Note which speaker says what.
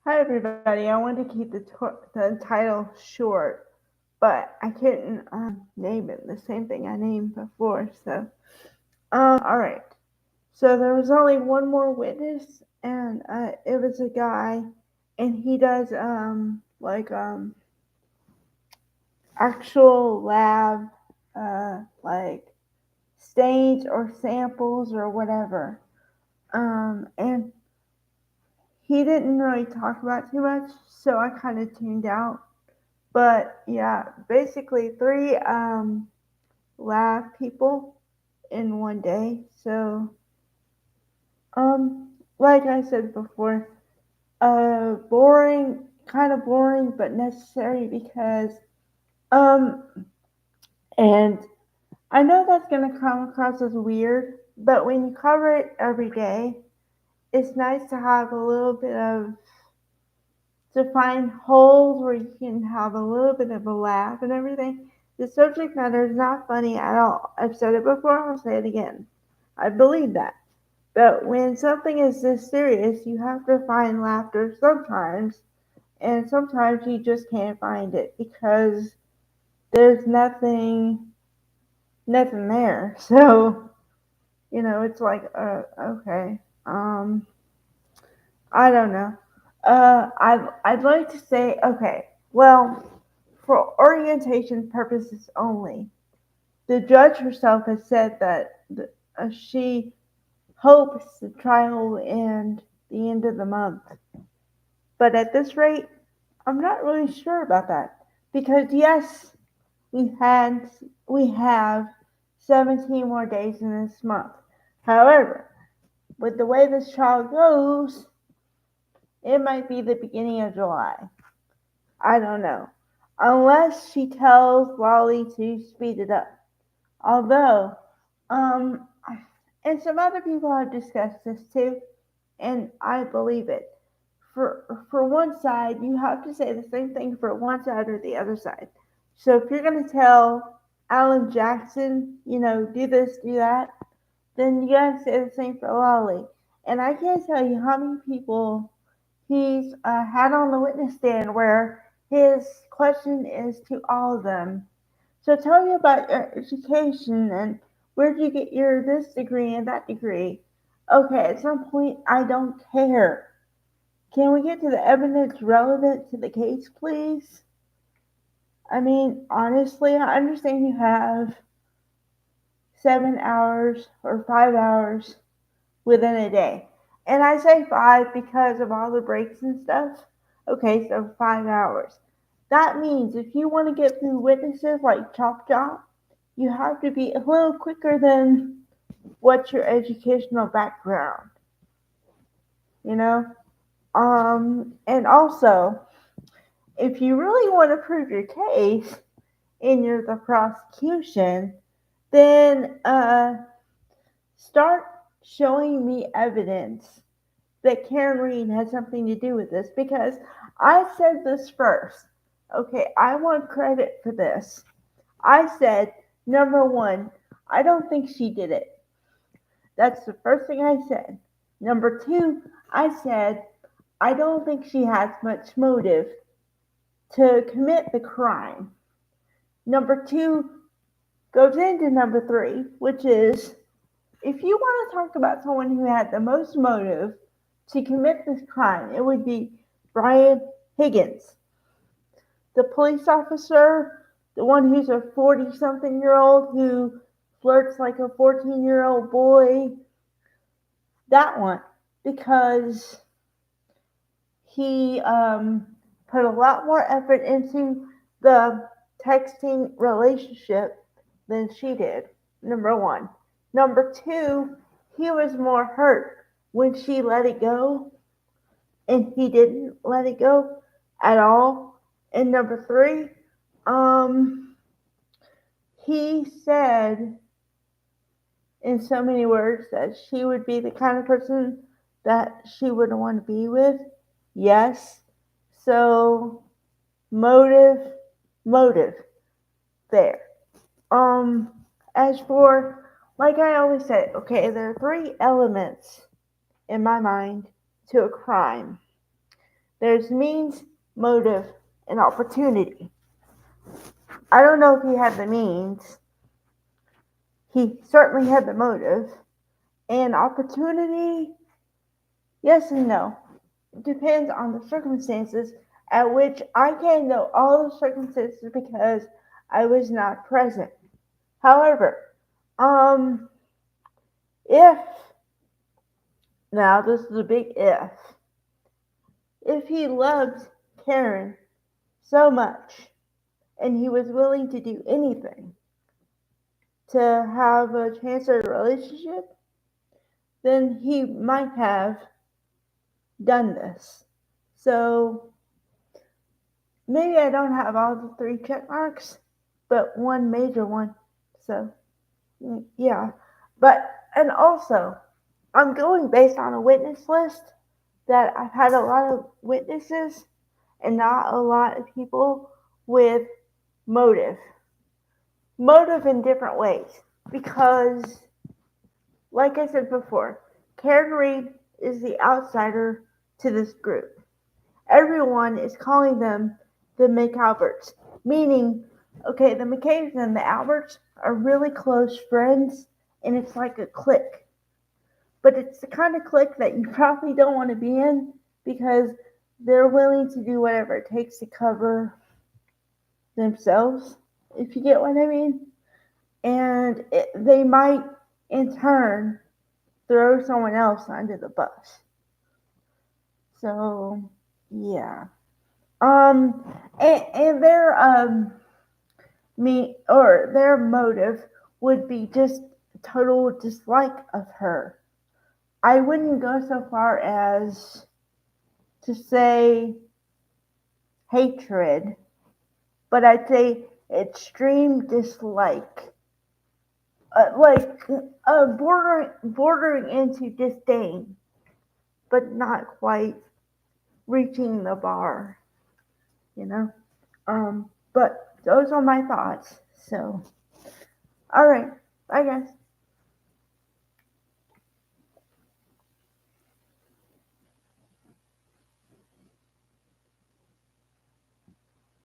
Speaker 1: Hi everybody. I wanted to keep the title short, but I couldn't name it the same thing I named before. All right. So there was only one more witness, and it was a guy, and he does actual lab like stains or samples or whatever. And he didn't really talk about too much, so I kind of tuned out. But yeah, basically three lab people in one day. So like I said before, boring, kind of boring, but necessary because um, and I know that's gonna come across as weird, but when you cover it every day, it's nice to have a little bit of to find holes where you can have a little bit of a laugh and everything. The subject matter is not funny at all. I've said it before, I'll say it again. I believe that. But when something is this serious, you have to find laughter sometimes, and sometimes you just can't find it because there's nothing there. So, it's like, okay. I don't know. I'd like to say, okay, well, for orientation purposes only, the judge herself has said that she hopes the trial will end the end of the month. But at this rate, I'm not really sure about that because yes, we had we have 17 more days in this month. However, with the way this trial goes, it might be the beginning of July. I don't know. Unless she tells Lolly to speed it up. Although, um, and some other people have discussed this too, and I believe it. For one side, you have to say the same thing for one side or the other side. So if you're gonna tell Alan Jackson, do this, do that, then you gotta say the same for Lolly. And I can't tell you how many people he's had on the witness stand where his question is to all of them. So tell me about your education and where did you get your this degree and that degree? Okay, at some point I don't care. Can we get to the evidence relevant to the case, please? I mean, honestly, I understand you have 7 hours or 5 hours within a day. And I say five because of all the breaks and stuff. Okay, so 5 hours. That means if you want to get through witnesses like Chop Chop, you have to be a little quicker than what's your educational background, you know? And also, if you really want to prove your case and you're the prosecution, then start showing me evidence that Karen Reed has something to do with this because I said this first. Okay, I want credit for this. I said, number one, I don't think she did it. That's the first thing I said. Number two, I said, I don't think she has much motive to commit the crime. Number two goes into number three, which is if you want to talk about someone who had the most motive to commit this crime, it would be Brian Higgins, the police officer, the one who's a 40 something year old who flirts like a 14-year-old boy. That one. Because he put a lot more effort into the texting relationship than she did. Number one. Number two, he was more hurt when she let it go and he didn't let it go at all. And number three, he said in so many words that she would be the kind of person that she would want to be with. Yes. So motive, motive there. Um, as for, like I always say, okay, there are three elements in my mind to a crime. There's means, motive, and opportunity. I don't know if he had the means. He certainly had the motive. And opportunity, yes and no. It depends on the circumstances, at which I can't know all the circumstances because I was not present. However, um, if, now this is a big if he loved Karen so much and he was willing to do anything to have a chance at a relationship, then he might have done this. So maybe I don't have all the 3 check marks, but one major one. So yeah. But, and also, I'm going based on a witness list that I've had a lot of witnesses and not a lot of people with motive. Motive in different ways. Because, like I said before, Karen Read is the outsider to this group. Everyone is calling them the McAlberts, meaning, okay, the McCaves and the Alberts are really close friends, and it's like a clique. But it's the kind of clique that you probably don't want to be in because they're willing to do whatever it takes to cover themselves, if you get what I mean. And they might, in turn, throw someone else under the bus. So, yeah. And their motive would be just total dislike of her. I wouldn't go so far as to say hatred, but I'd say extreme dislike, bordering into disdain, but not quite reaching the bar, you know. But those are my thoughts. So, all right, bye guys.